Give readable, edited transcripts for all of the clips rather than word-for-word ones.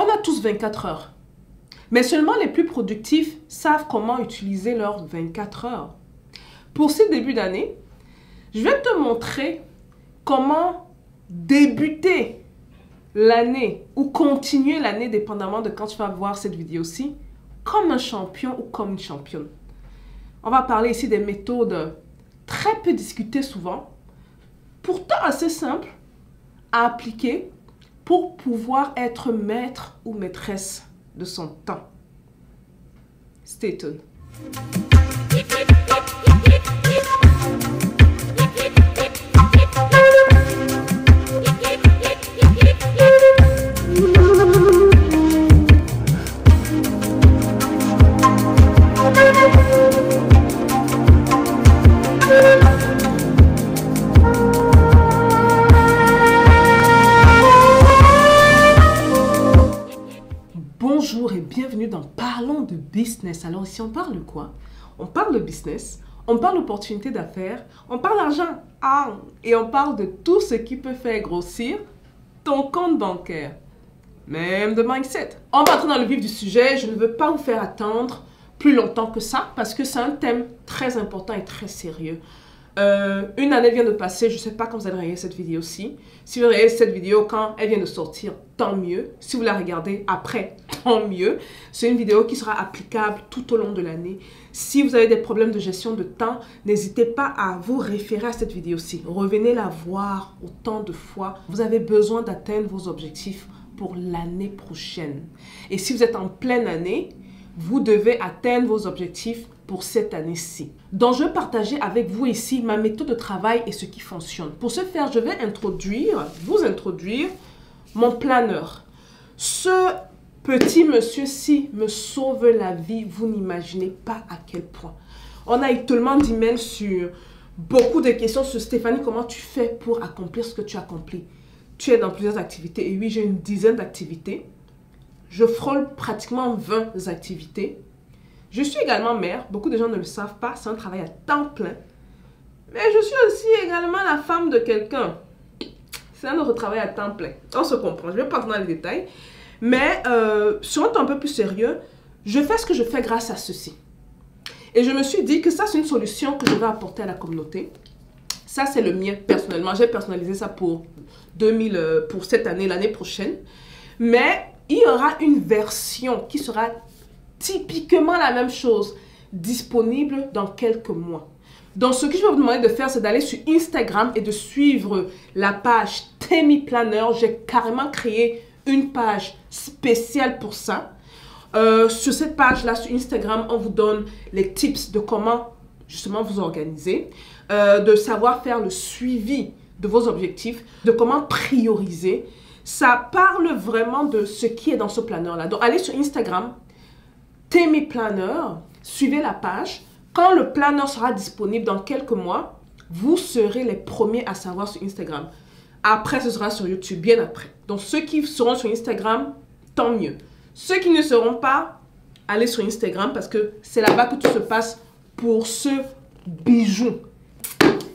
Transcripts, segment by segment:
On a tous 24 heures. Mais seulement les plus productifs savent comment utiliser leurs 24 heures. Pour ce début d'année, je vais te montrer comment débuter l'année ou continuer l'année, dépendamment de quand tu vas voir cette vidéo-ci, comme un champion ou comme une championne. On va parler ici des méthodes très peu discutées souvent, pourtant assez simples à appliquer pour pouvoir être maître ou maîtresse de son temps. Stay tuned. Bonjour et bienvenue dans Parlons de business. Alors ici on parle de quoi? On parle de business, on parle d'opportunités d'affaires, on parle d'argent et on parle de tout ce qui peut faire grossir ton compte bancaire. Même de mindset. On va entrer dans le vif du sujet, je ne veux pas vous faire attendre plus longtemps que ça parce que c'est un thème très important et très sérieux. Une année vient de passer, je ne sais pas quand vous allez regarder cette vidéo-ci. Si vous regardez cette vidéo quand elle vient de sortir, tant mieux. Si vous la regardez après, tant mieux. C'est une vidéo qui sera applicable tout au long de l'année. Si vous avez des problèmes de gestion de temps, n'hésitez pas à vous référer à cette vidéo-ci. Revenez la voir autant de fois. Vous avez besoin d'atteindre vos objectifs pour l'année prochaine. Et si vous êtes en pleine année, vous devez atteindre vos objectifs pour cette année-ci. Donc, je vais partager avec vous ici ma méthode de travail et ce qui fonctionne. Pour ce faire, je vais vous introduire mon planeur. Ce petit monsieur-ci me sauve la vie. Vous n'imaginez pas à quel point. On a eu tellement d'emails sur beaucoup de questions sur Stéphanie, comment tu fais pour accomplir ce que tu accomplis? Tu es dans plusieurs activités. Et oui, j'ai une dizaine d'activités. Je frôle pratiquement 20 activités. Je suis également mère. Beaucoup de gens ne le savent pas. C'est un travail à temps plein. Mais je suis aussi également la femme de quelqu'un. C'est un autre travail à temps plein. On se comprend. Je ne vais pas entrer dans les détails. Mais sur un ton un peu plus sérieux, je fais ce que je fais grâce à ceci. Et je me suis dit que ça, c'est une solution que je vais apporter à la communauté. Ça, c'est le mien personnellement. J'ai personnalisé ça pour cette année, l'année prochaine. Mais il y aura une version qui sera typiquement la même chose, disponible dans quelques mois. Donc, ce que je vais vous demander de faire, c'est d'aller sur Instagram et de suivre la page Temi Planner. J'ai carrément créé une page spéciale pour ça. Sur cette page-là, sur Instagram, on vous donne les tips de comment justement vous organiser, de savoir faire le suivi de vos objectifs, de comment prioriser. Ça parle vraiment de ce qui est dans ce planeur-là. Donc, allez sur Instagram, Temi Planner, suivez la page. Quand le planeur sera disponible dans quelques mois, vous serez les premiers à savoir sur Instagram. Après, ce sera sur YouTube, bien après. Donc, ceux qui seront sur Instagram, tant mieux. Ceux qui ne seront pas, allez sur Instagram parce que c'est là-bas que tout se passe pour ce bijou.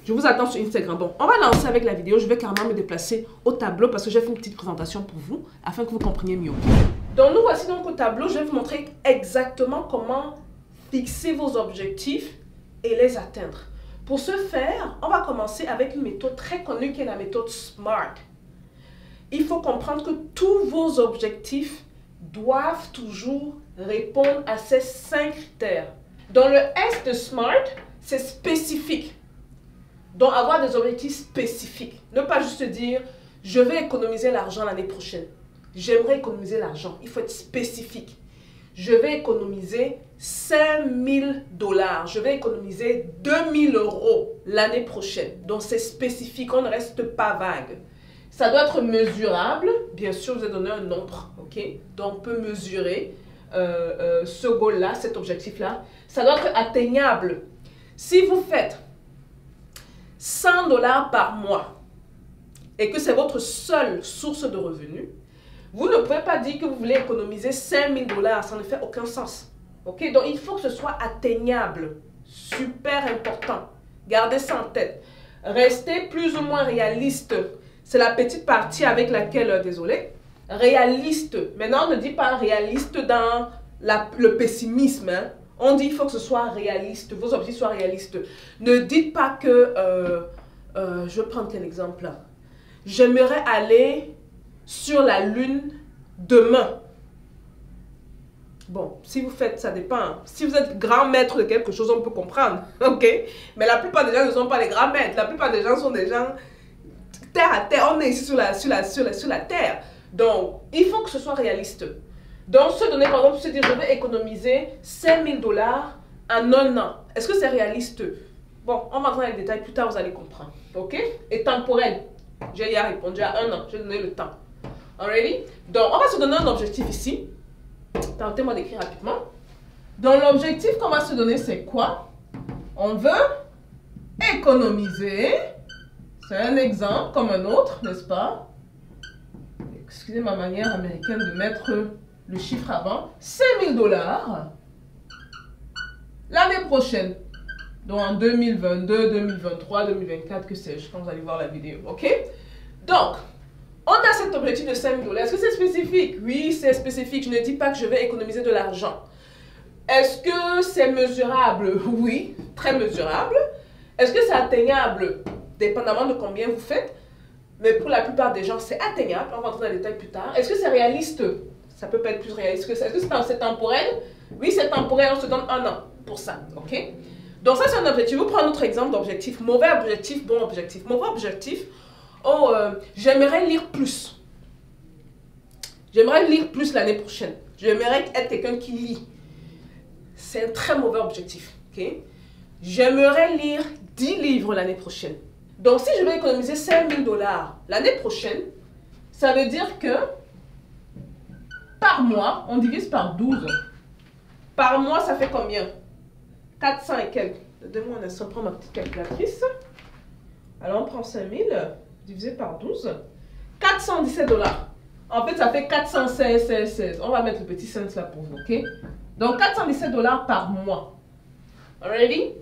Je vous attends sur Instagram. Bon, on va lancer avec la vidéo. Je vais carrément me déplacer au tableau parce que j'ai fait une petite présentation pour vous afin que vous compreniez mieux. Donc, nous voici donc au tableau. Je vais vous montrer exactement comment fixer vos objectifs et les atteindre. Pour ce faire, on va commencer avec une méthode très connue qui est la méthode SMART. Il faut comprendre que tous vos objectifs doivent toujours répondre à ces 5 critères. Dans le S de SMART, c'est spécifique. Donc, avoir des objectifs spécifiques. Ne pas juste dire, je vais économiser l'argent l'année prochaine. J'aimerais économiser l'argent. Il faut être spécifique. Je vais économiser 5 000 $. Je vais économiser 2 000 € l'année prochaine. Donc, c'est spécifique. On ne reste pas vague. Ça doit être mesurable. Bien sûr, je vous ai donné un nombre. Ok? Donc, on peut mesurer ce goal-là, cet objectif-là. Ça doit être atteignable. Si vous faites 100 $ par mois et que c'est votre seule source de revenus, vous ne pouvez pas dire que vous voulez économiser 5 000 $. Ça ne fait aucun sens. Ok? Donc, il faut que ce soit atteignable. Super important. Gardez ça en tête. Restez plus ou moins réaliste. C'est la petite partie avec laquelle, désolé, Réaliste. Maintenant, on ne dit pas réaliste dans le pessimisme. Hein. On dit qu'il faut que ce soit réaliste. Vos objectifs soient réalistes. Ne dites pas que... je vais prendre quel exemple là? J'aimerais aller sur la Lune demain. Bon, si vous faites, ça dépend. Si vous êtes grand maître de quelque chose, on peut comprendre. Ok? Mais la plupart des gens ne sont pas les grands maîtres. La plupart des gens sont des gens terre à terre. On est ici sur la terre. Donc, il faut que ce soit réaliste. Donc, se donner, par exemple, se dire, je vais économiser 5 000 $ en un an. Est-ce que c'est réaliste? Bon, on va rentrer dans les détails. Plus tard, vous allez comprendre. Ok? Et temporel. J'ai hier répondu à un an. J'ai donné le temps. Already? Donc, on va se donner un objectif ici. Tentez-moi d'écrire rapidement. Donc, l'objectif qu'on va se donner, c'est quoi? On veut économiser. C'est un exemple comme un autre, n'est-ce pas? Excusez ma manière américaine de mettre le chiffre avant. 5 000 $ l'année prochaine. Donc, en 2022, 2023, 2024, que sais-je, quand vous allez voir la vidéo. OK? Donc, on a cet objectif de 5 000 $. Est-ce que c'est spécifique? Oui, c'est spécifique. Je ne dis pas que je vais économiser de l'argent. Est-ce que c'est mesurable? Oui, très mesurable. Est-ce que c'est atteignable? Dépendamment de combien vous faites. Mais pour la plupart des gens, c'est atteignable. On va rentrer dans les détails plus tard. Est-ce que c'est réaliste? Ça peut pas être plus réaliste que ça. Est-ce que c'est temporel? Oui, c'est temporel. On se donne un an pour ça. OK? Donc ça, c'est un objectif. Je vais prendre notre exemple d'objectif. Mauvais objectif, bon objectif. Mauvais objectif. Oh, j'aimerais lire plus. J'aimerais lire plus l'année prochaine. J'aimerais être quelqu'un qui lit. C'est un très mauvais objectif. Okay? J'aimerais lire 10 livres l'année prochaine. Donc, si je vais économiser 5 000 $ l'année prochaine, ça veut dire que par mois, on divise par 12. Par mois, ça fait combien? 400 et quelques. Donne-moi un instant, prends ma petite calculatrice. Alors, on prend 5 000 divisé par 12. 417 $. En fait, ça fait 416. On va mettre le petit cent là pour vous, ok? Donc, 417 $ par mois. Already?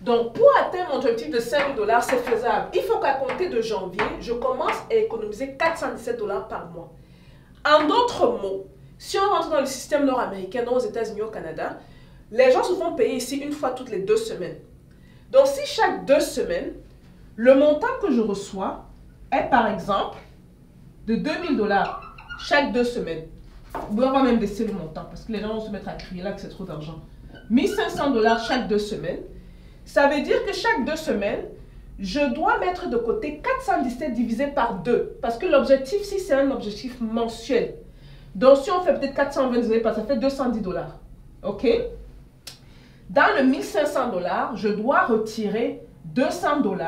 Donc, pour atteindre mon objectif de 5 000 $, c'est faisable. Il faut qu'à compter de janvier, je commence à économiser 417 $ par mois. En d'autres mots, si on rentre dans le système nord-américain, aux États-Unis, au Canada, les gens se font payer ici une fois toutes les 2 semaines. Donc, si chaque 2 semaines, le montant que je reçois est par exemple de 2 000 $ chaque 2 semaines. On va même baisser le montant parce que les gens vont se mettre à crier là que c'est trop d'argent. 1 500 $ chaque 2 semaines. Ça veut dire que chaque 2 semaines, je dois mettre de côté 417 divisé par 2. Parce que l'objectif, si c'est un objectif mensuel. Donc, si on fait peut-être 420 divisé par ça fait 210 $. OK? Dans le 1 500 $, je dois retirer 200 $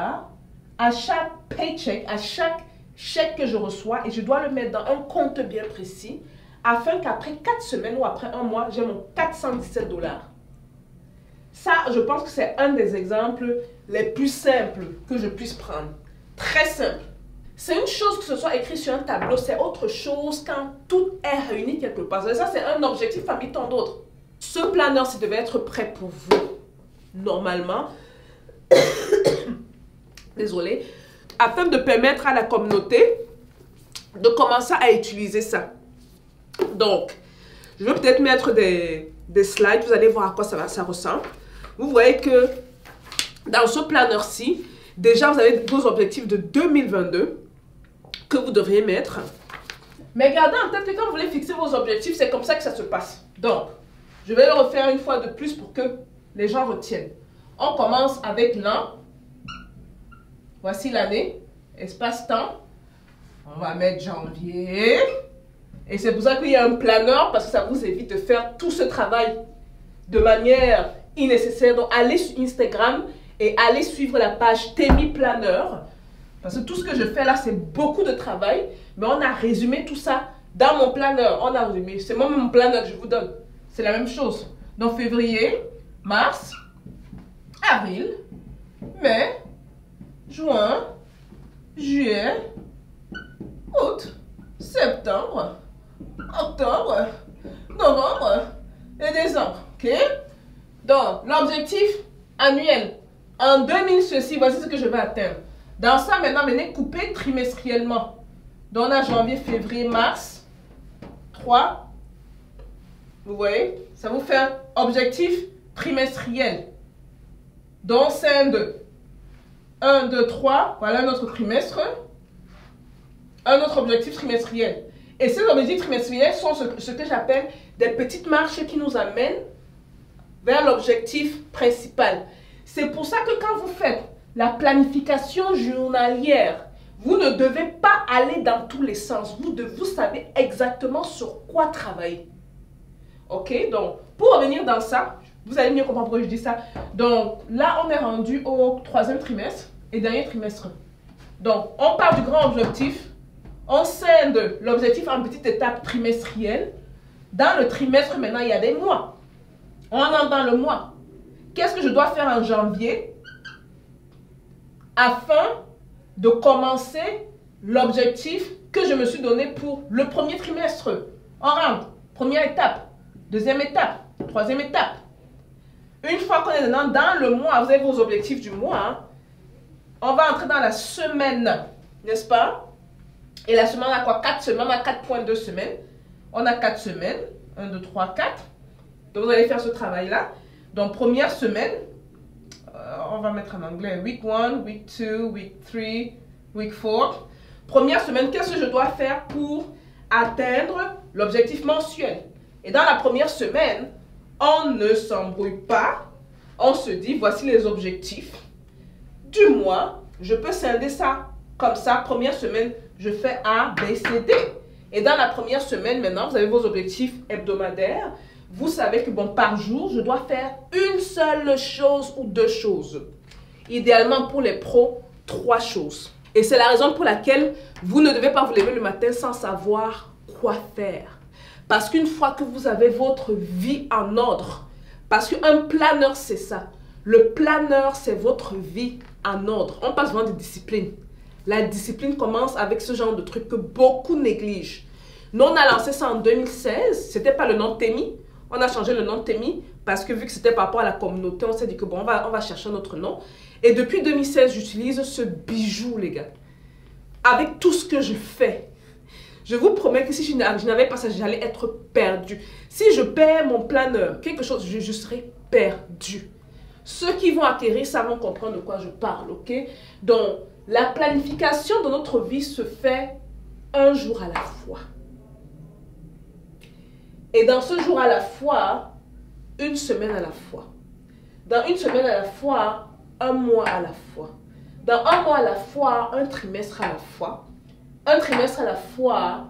à chaque paycheck, à chaque chèque que je reçois. Et je dois le mettre dans un compte bien précis afin qu'après 4 semaines ou après un mois, j'ai mon 417 $. Ça, je pense que c'est un des exemples les plus simples que je puisse prendre. Très simple. C'est une chose que ce soit écrit sur un tableau, c'est autre chose quand tout est réuni quelque part. Ça, c'est un objectif parmi tant d'autres. Ce planeur-ci devait être prêt pour vous, normalement. Désolée. Afin de permettre à la communauté de commencer à utiliser ça. Donc, je vais peut-être mettre des slides. Vous allez voir à quoi ça ressemble. Vous voyez que dans ce planeur-ci, déjà, vous avez vos objectifs de 2022 que vous devriez mettre. Mais gardez en tête que quand vous voulez fixer vos objectifs, c'est comme ça que ça se passe. Donc, je vais le refaire une fois de plus pour que les gens retiennent. On commence avec l'an. Voici l'année. Espace-temps. On va mettre janvier. Et c'est pour ça qu'il y a un planeur, parce que ça vous évite de faire tout ce travail de manière nécessaire. Donc, allez sur Instagram et allez suivre la page Temi Planeur. Parce que tout ce que je fais là, c'est beaucoup de travail. Mais on a résumé tout ça dans mon planeur. On a résumé. C'est moi mon planeur que je vous donne. C'est la même chose. Donc, février, mars, avril, mai, juin, juillet, août, septembre, octobre, novembre et décembre. OK? Donc, l'objectif annuel. En 2000, ceci, voici ce que je vais atteindre. Dans ça, maintenant, venez couper trimestriellement. Donc, on a janvier, février, mars, 3. Vous voyez? Ça vous fait un objectif trimestriel. Donc, c'est un 2. 1, 2, 3. Voilà notre trimestre. Un autre objectif trimestriel. Et ces objectifs trimestriels sont ce que j'appelle des petites marches qui nous amènent vers l'objectif principal. C'est pour ça que quand vous faites la planification journalière, vous ne devez pas aller dans tous les sens. Vous savez exactement sur quoi travailler. Ok? Donc, pour revenir dans ça, vous allez mieux comprendre pourquoi je dis ça. Donc, là, on est rendu au 3e trimestre et dernier trimestre. Donc, on part du grand objectif. On scinde l'objectif en petites étapes trimestrielles. Dans le trimestre, maintenant, il y a des mois. On entre dans le mois. Qu'est-ce que je dois faire en janvier afin de commencer l'objectif que je me suis donné pour le premier trimestre? On rentre. Première étape. Deuxième étape. Troisième étape. Une fois qu'on est dans le mois, vous avez vos objectifs du mois. Hein, on va entrer dans la semaine. N'est-ce pas? Et la semaine, on a quoi? 4 semaines. On a 4,2 semaines. On a 4 semaines. 1, 2, 3, 4. Donc, vous allez faire ce travail-là. Donc, première semaine, on va mettre en anglais. Week 1, week 2, week 3, week 4. Première semaine, qu'est-ce que je dois faire pour atteindre l'objectif mensuel? Et dans la première semaine, on ne s'embrouille pas. On se dit, voici les objectifs du mois. Je peux scinder ça comme ça. Première semaine, je fais A, B, C, D. Et dans la première semaine, maintenant, vous avez vos objectifs hebdomadaires. Vous savez que, bon, par jour, je dois faire une seule chose ou 2 choses. Idéalement, pour les pros, 3 choses. Et c'est la raison pour laquelle vous ne devez pas vous lever le matin sans savoir quoi faire. Parce qu'une fois que vous avez votre vie en ordre, parce qu'un planeur, c'est ça. Le planeur, c'est votre vie en ordre. On parle souvent de discipline. La discipline commence avec ce genre de truc que beaucoup négligent. Nous, on a lancé ça en 2016. Ce n'était pas le nom Temi. On a changé le nom de Temi parce que vu que c'était par rapport à la communauté, on s'est dit que bon, on va chercher un autre nom. Et depuis 2016, j'utilise ce bijou, les gars. Avec tout ce que je fais. Je vous promets que si je n'avais pas ça, j'allais être perdue. Si je perds mon planeur, quelque chose, je serais perdue. Ceux qui vont acquérir ça vont comprendre de quoi je parle, ok? Donc, la planification de notre vie se fait un jour à la fois. Et dans ce jour à la fois, une semaine à la fois. Dans une semaine à la fois, un mois à la fois. Dans un mois à la fois, un trimestre à la fois. Un trimestre à la fois,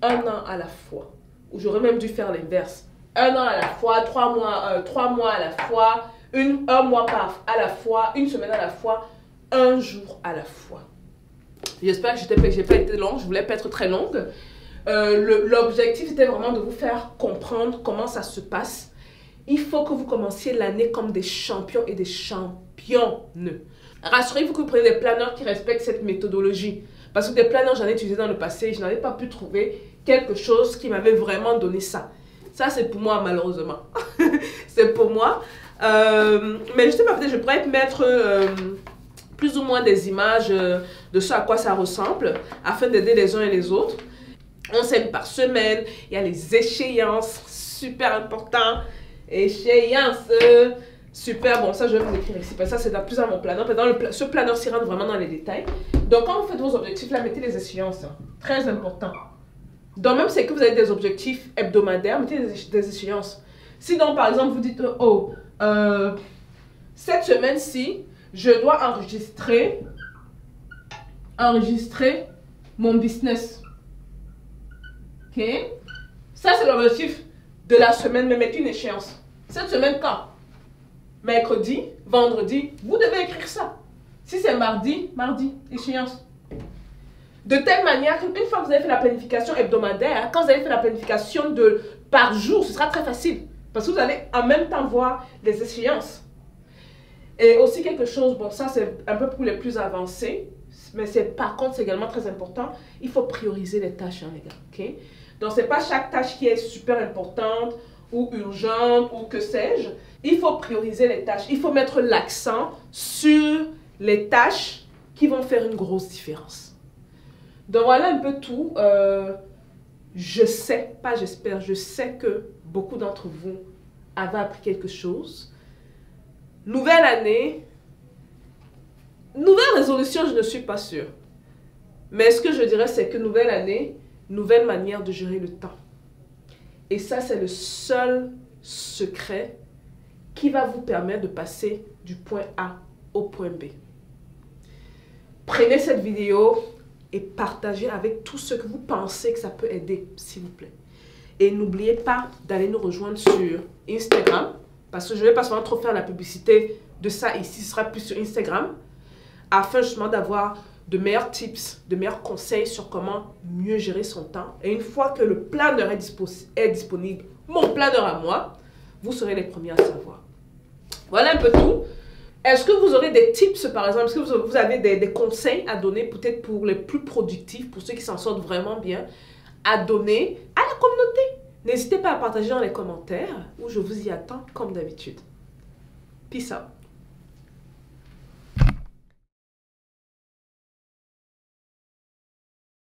un an à la fois. Ou j'aurais même dû faire l'inverse. Un an à la fois, 3 mois à la fois, un mois à la fois, une semaine à la fois, un jour à la fois. J'espère que je n'ai pas été longue, je voulais pas être très longue. L'objectif était vraiment de vous faire comprendre comment ça se passe. Il faut que vous commenciez l'année comme des champions et des championnes. Rassurez-vous que vous prenez des planeurs qui respectent cette méthodologie. Parce que des planeurs, j'en ai utilisé dans le passé et je n'avais pas pu trouver quelque chose qui m'avait vraiment donné ça. Ça, c'est pour moi, malheureusement. C'est pour moi. Mais je sais pas, peut-être je pourrais mettre plus ou moins des images de ce à quoi ça ressemble afin d'aider les uns et les autres. On s'aime par semaine. Il y a les échéances, super important. Échéances, super. Bon, ça, je vais vous écrire ici. Parce que ça, c'est plus à mon planeur. Ce planeur-ci rentre vraiment dans les détails. Donc, quand vous faites vos objectifs, là, mettez les échéances. Très important. Donc, même si c'est que vous avez des objectifs hebdomadaires, mettez des échéances. Sinon, par exemple, vous dites, oh, cette semaine-ci, je dois enregistrer mon business. Ok? Ça, c'est l'objectif de la semaine, mais mettez une échéance. Cette semaine, quand? Mercredi, vendredi, vous devez écrire ça. Si c'est mardi, échéance. De telle manière qu'une fois que vous avez fait la planification hebdomadaire, quand vous avez fait la planification par jour, ce sera très facile. Parce que vous allez en même temps voir les échéances. Et aussi quelque chose, bon ça c'est un peu pour les plus avancés, mais par contre c'est également très important, il faut prioriser les tâches, hein, les gars. Okay? Donc c'est pas chaque tâche qui est super importante ou urgente ou que sais-je. Il faut prioriser les tâches. Il faut mettre l'accent sur les tâches qui vont faire une grosse différence. Donc voilà un peu tout. je sais, pas j'espère, je sais que beaucoup d'entre vous avez appris quelque chose. Nouvelle année, nouvelle résolution, je ne suis pas sûre. Mais ce que je dirais, c'est que nouvelle année, nouvelle manière de gérer le temps. Et ça, c'est le seul secret qui va vous permettre de passer du point A au point B. Prenez cette vidéo et partagez avec tous ceux que vous pensez que ça peut aider, s'il vous plaît. Et n'oubliez pas d'aller nous rejoindre sur Instagram, parce que je ne vais pas souvent trop faire la publicité de ça ici, ce sera plus sur Instagram, afin justement d'avoir de meilleurs tips, de meilleurs conseils sur comment mieux gérer son temps. Et une fois que le planner est disponible, mon planner à moi, vous serez les premiers à savoir. Voilà un peu tout. Est-ce que vous aurez des tips, par exemple? Est-ce que vous avez des conseils à donner, peut-être pour les plus productifs, pour ceux qui s'en sortent vraiment bien, à donner à la communauté? N'hésitez pas à partager dans les commentaires, où je vous y attends comme d'habitude. Peace out.